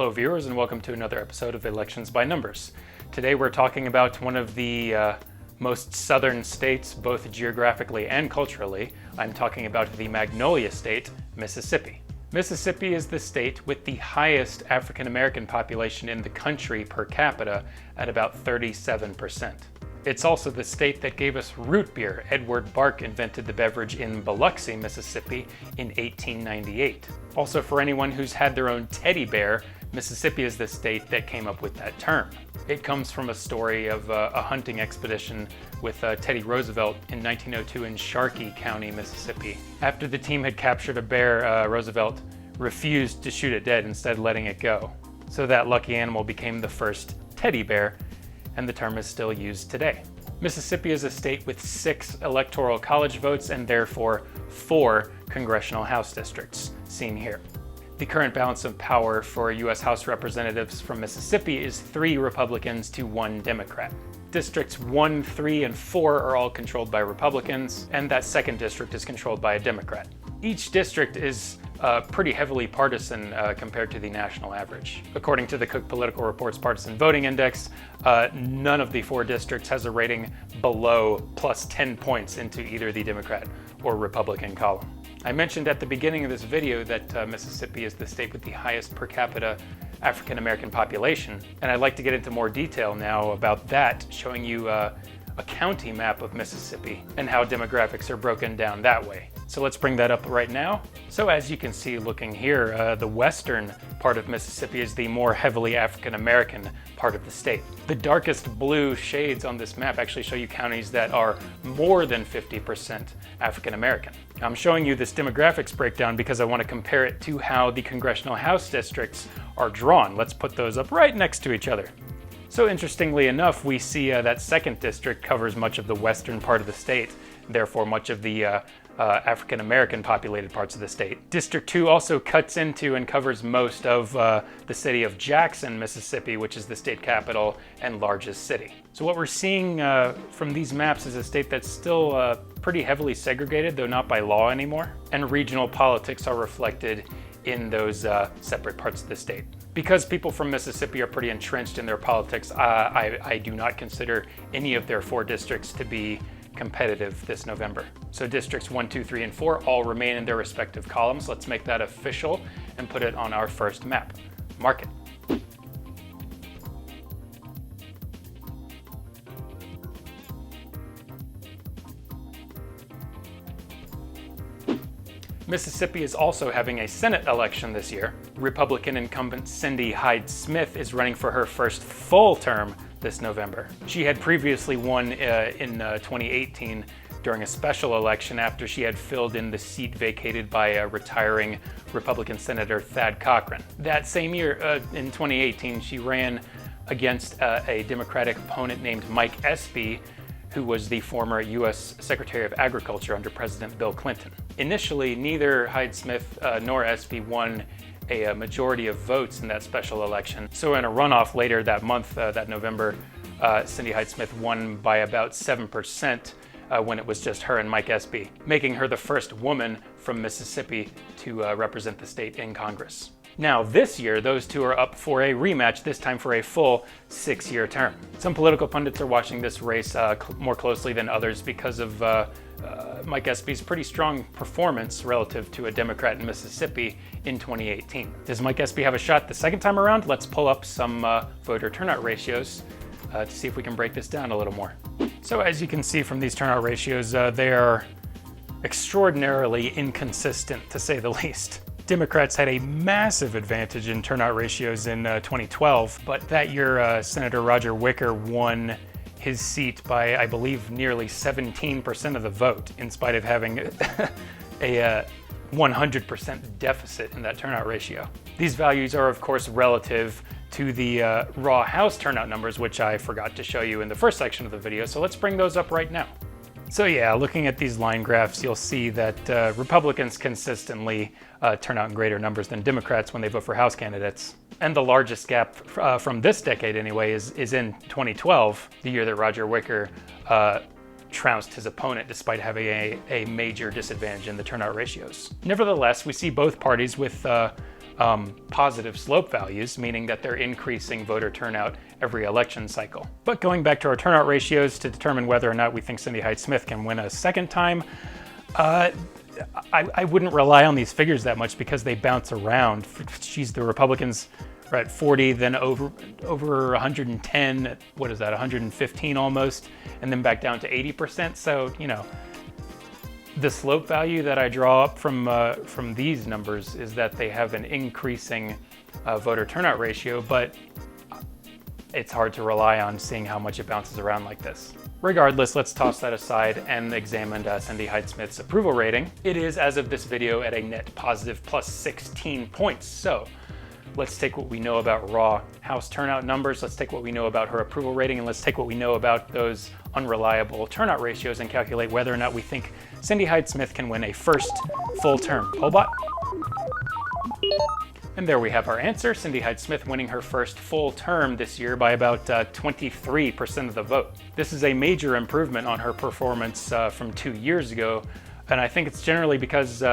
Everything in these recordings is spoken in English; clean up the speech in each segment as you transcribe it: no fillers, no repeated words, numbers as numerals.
Hello viewers, and welcome to another episode of Elections by Numbers. Today we're talking about one of the most southern states, both geographically and culturally. I'm talking about the Magnolia State, Mississippi. Mississippi is the state with the highest African American population in the country per capita at about 37%. It's also the state that gave us root beer. Edward Bark invented the beverage in Biloxi, Mississippi in 1898. Also, for anyone who's had their own teddy bear, Mississippi is the state that came up with that term. It comes from a story of a hunting expedition with Teddy Roosevelt in 1902 in Sharkey County, Mississippi. After the team had captured a bear, Roosevelt refused to shoot it dead, instead letting it go. So that lucky animal became the first teddy bear, and the term is still used today. Mississippi is a state with 6 electoral college votes and therefore 4 congressional House districts, seen here. The current balance of power for U.S. House Representatives from Mississippi is 3 Republicans to 1 Democrat. Districts 1, 3, and 4 are all controlled by Republicans, and that second district is controlled by a Democrat. Each district is pretty heavily partisan compared to the national average. According to the Cook Political Report's Partisan Voting Index, none of the 4 districts has a rating below plus 10 points into either the Democrat or Republican column. I mentioned at the beginning of this video that Mississippi is the state with the highest per capita African American population, and I'd like to get into more detail now about that, showing you a county map of Mississippi and how demographics are broken down that way. So let's bring that up right now. So as you can see looking here, the western part of Mississippi is the more heavily African American part of the state. The darkest blue shades on this map actually show you counties that are more than 50% African American. I'm showing you this demographics breakdown because I want to compare it to how the congressional House districts are drawn. Let's put those up right next to each other. So interestingly enough, we see that 2nd district covers much of the western part of the state, therefore much of the African American populated parts of the state. District 2 also cuts into and covers most of the city of Jackson, Mississippi, which is the state capital and largest city. So what we're seeing from these maps is a state that's still pretty heavily segregated, though not by law anymore, and regional politics are reflected in those separate parts of the state. Because people from Mississippi are pretty entrenched in their politics, I do not consider any of their 4 districts to be competitive this November. So districts 1, 2, 3, and 4 all remain in their respective columns. Let's make that official and put it on our first map. Mark it. Mississippi is also having a Senate election this year. Republican incumbent Cindy Hyde-Smith is running for her first full term this November. She had previously won in 2018 during a special election after she had filled in the seat vacated by retiring Republican Senator Thad Cochran. That same year, in 2018, she ran against a Democratic opponent named Mike Espy, who was the former U.S. Secretary of Agriculture under President Bill Clinton. Initially, neither Hyde-Smith nor Espy won a majority of votes in that special election. So in a runoff later that month, that November, Cindy Hyde-Smith won by about 7% when it was just her and Mike Espy, making her the first woman from Mississippi to represent the state in Congress. Now, this year, those two are up for a rematch, this time for a full 6-year term. Some political pundits are watching this race more closely than others because of Mike Espy's pretty strong performance relative to a Democrat in Mississippi in 2018. Does Mike Espy have a shot the second time around? Let's pull up some voter turnout ratios to see if we can break this down a little more. So as you can see from these turnout ratios, they are extraordinarily inconsistent, to say the least. Democrats had a massive advantage in turnout ratios in 2012, but that year Senator Roger Wicker won his seat by, I believe, nearly 17% of the vote, in spite of having a 100% deficit in that turnout ratio. These values are, of course, relative to the raw House turnout numbers, which I forgot to show you in the first section of the video, so let's bring those up right now. So yeah, looking at these line graphs, you'll see that Republicans consistently turn out in greater numbers than Democrats when they vote for House candidates. And the largest gap from this decade anyway is in 2012, the year that Roger Wicker trounced his opponent despite having a major disadvantage in the turnout ratios. Nevertheless, we see both parties with positive slope values, meaning that they're increasing voter turnout every election cycle. But going back to our turnout ratios to determine whether or not we think Cindy Hyde-Smith can win a second time, I wouldn't rely on these figures that much because they bounce around. The Republicans are at 40, then over 110, what is that, 115 almost, and then back down to 80%. So, you know, the slope value that I draw up from these numbers is that they have an increasing voter turnout ratio, but it's hard to rely on seeing how much it bounces around like this. Regardless, let's toss that aside and examine Cindy Hyde-Smith's approval rating. It is, as of this video, at a net positive plus 16 points. So let's take what we know about raw House turnout numbers, let's take what we know about her approval rating, and let's take what we know about those unreliable turnout ratios and calculate whether or not we think Cindy Hyde-Smith can win a first full term. Pollbot. And there we have our answer. Cindy Hyde-Smith winning her first full term this year by about 23% of the vote. This is a major improvement on her performance from 2 years ago, and I think it's generally because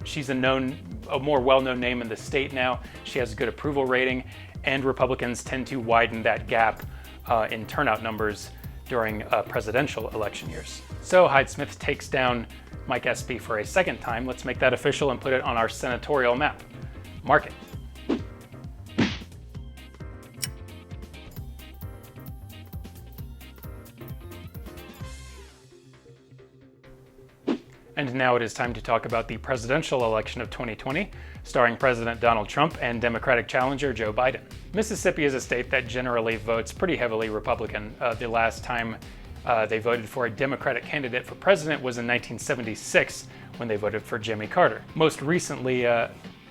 she's a more well-known name in the state now. She has a good approval rating, and Republicans tend to widen that gap in turnout numbers during presidential election years. So Hyde-Smith takes down Mike Espy for a second time. Let's make that official and put it on our senatorial map. Mark it. And now it is time to talk about the presidential election of 2020, starring President Donald Trump and Democratic challenger Joe Biden. Mississippi is a state that generally votes pretty heavily Republican. The last time they voted for a Democratic candidate for president was in 1976 when they voted for Jimmy Carter. Most recently,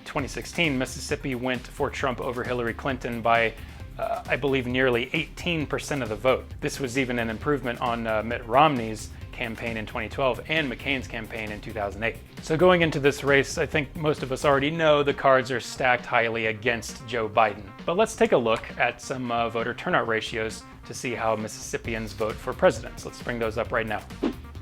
2016, Mississippi went for Trump over Hillary Clinton by, I believe, nearly 18% of the vote. This was even an improvement on Mitt Romney's campaign in 2012 and McCain's campaign in 2008. So going into this race, I think most of us already know the cards are stacked highly against Joe Biden. But let's take a look at some voter turnout ratios to see how Mississippians vote for presidents. Let's bring those up right now.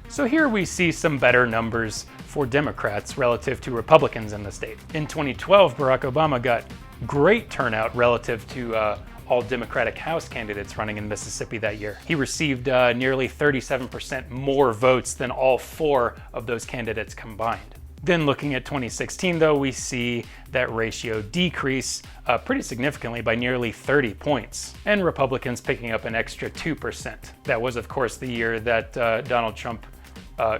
So here we see some better numbers for Democrats relative to Republicans in the state. In 2012, Barack Obama got great turnout relative to all Democratic House candidates running in Mississippi that year. He received nearly 37% more votes than all 4 of those candidates combined. Then looking at 2016, though, we see that ratio decrease pretty significantly by nearly 30 points, and Republicans picking up an extra 2%. That was, of course, the year that Donald Trump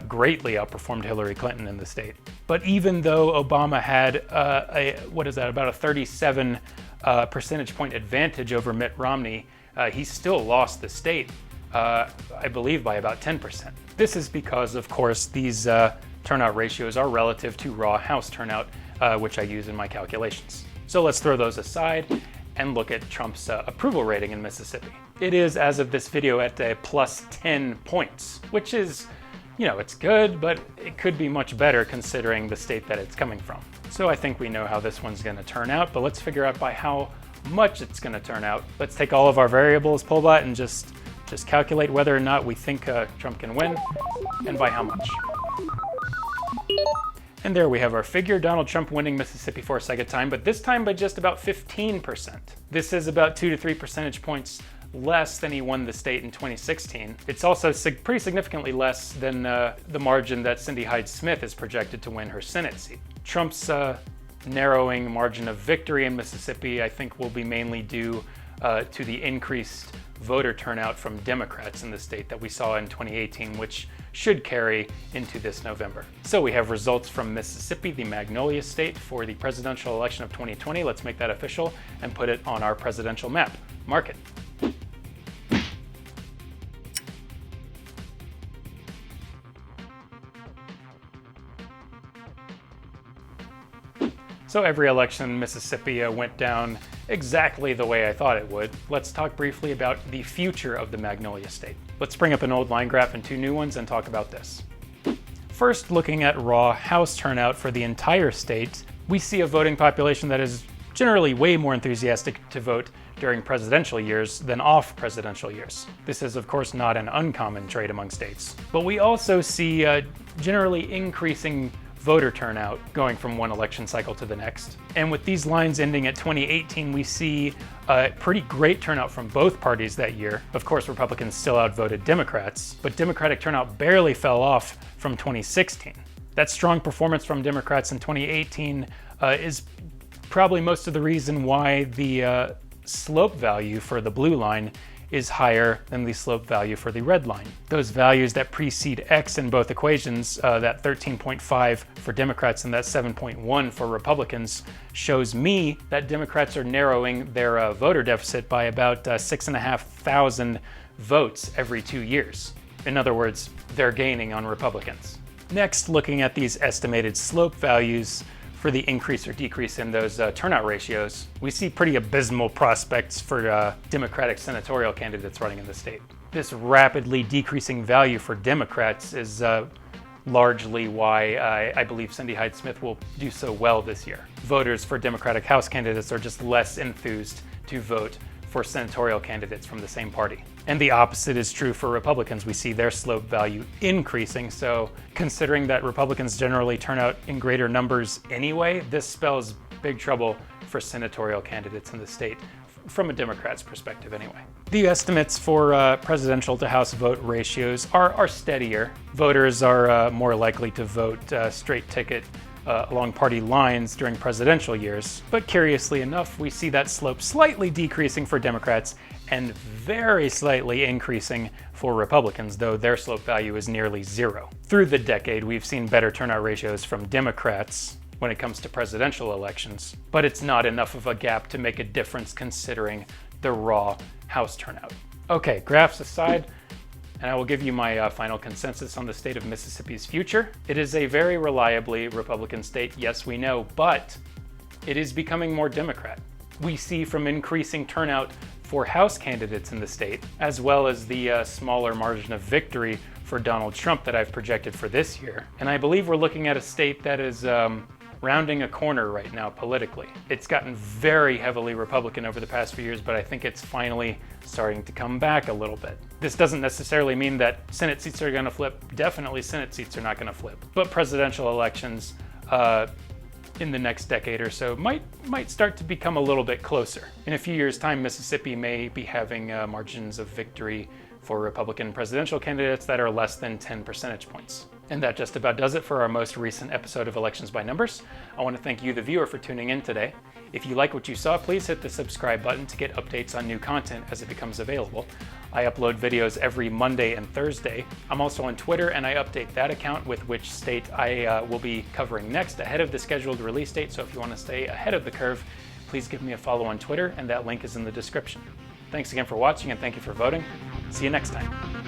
greatly outperformed Hillary Clinton in the state. But even though Obama had about a 37 percentage point advantage over Mitt Romney, he still lost the state, I believe, by about 10%. This is because, of course, these turnout ratios are relative to raw House turnout, which I use in my calculations. So let's throw those aside and look at Trump's approval rating in Mississippi. It is, as of this video, at a plus 10 points, which is, you know, it's good, but it could be much better considering the state that it's coming from. So I think we know how this one's going to turn out, but let's figure out by how much it's going to turn out. Let's take all of our variables, Pollbot, and just calculate whether or not we think Trump can win, and by how much. And there we have our figure, Donald Trump winning Mississippi for a second time, but this time by just about 15%. This is about 2 to 3 percentage points less than he won the state in 2016. It's also pretty significantly less than the margin that Cindy Hyde-Smith is projected to win her Senate seat. Trump's narrowing margin of victory in Mississippi, I think, will be mainly due to the increased voter turnout from Democrats in the state that we saw in 2018, which should carry into this November. So we have results from Mississippi, the Magnolia State, for the presidential election of 2020. Let's make that official and put it on our presidential map. Mark it. So every election in Mississippi went down exactly the way I thought it would. Let's talk briefly about the future of the Magnolia State. Let's bring up an old line graph and 2 new ones and talk about this. First, looking at raw House turnout for the entire state, we see a voting population that is generally way more enthusiastic to vote during presidential years than off presidential years. This is, of course, not an uncommon trait among states. But we also see generally increasing voter turnout going from one election cycle to the next. And with these lines ending at 2018, we see a pretty great turnout from both parties that year. Of course, Republicans still outvoted Democrats, but Democratic turnout barely fell off from 2016. That strong performance from Democrats in 2018 is probably most of the reason why the slope value for the blue line is higher than the slope value for the red line. Those values that precede X in both equations, that 13.5 for Democrats and that 7.1 for Republicans, shows me that Democrats are narrowing their voter deficit by about 6,500 votes every 2 years. In other words, they're gaining on Republicans. Next, looking at these estimated slope values for the increase or decrease in those turnout ratios, we see pretty abysmal prospects for Democratic senatorial candidates running in the state. This rapidly decreasing value for Democrats is largely why I believe Cindy Hyde-Smith will do so well this year. Voters for Democratic House candidates are just less enthused to vote for senatorial candidates from the same party. And the opposite is true for Republicans. We see their slope value increasing, so considering that Republicans generally turn out in greater numbers anyway, this spells big trouble for senatorial candidates in the state, from a Democrat's perspective anyway. The estimates for presidential to House vote ratios are steadier. Voters are more likely to vote straight ticket along party lines during presidential years. But curiously enough, we see that slope slightly decreasing for Democrats and very slightly increasing for Republicans, though their slope value is nearly zero. Through the decade, we've seen better turnout ratios from Democrats when it comes to presidential elections, but it's not enough of a gap to make a difference considering the raw House turnout. Okay, graphs aside, and I will give you my final consensus on the state of Mississippi's future. It is a very reliably Republican state, yes we know, but it is becoming more Democrat. We see from increasing turnout for House candidates in the state, as well as the smaller margin of victory for Donald Trump that I've projected for this year. And I believe we're looking at a state that is rounding a corner right now politically. It's gotten very heavily Republican over the past few years, but I think it's finally starting to come back a little bit. This doesn't necessarily mean that Senate seats are going to flip. Definitely Senate seats are not going to flip. But presidential elections in the next decade or so might start to become a little bit closer. In a few years' time, Mississippi may be having margins of victory for Republican presidential candidates that are less than 10 percentage points. And that just about does it for our most recent episode of Elections by Numbers. I want to thank you, the viewer, for tuning in today. If you like what you saw, please hit the subscribe button to get updates on new content as it becomes available. I upload videos every Monday and Thursday. I'm also on Twitter, and I update that account with which state I will be covering next ahead of the scheduled release date. So if you want to stay ahead of the curve, please give me a follow on Twitter, and that link is in the description. Thanks again for watching, and thank you for voting. See you next time.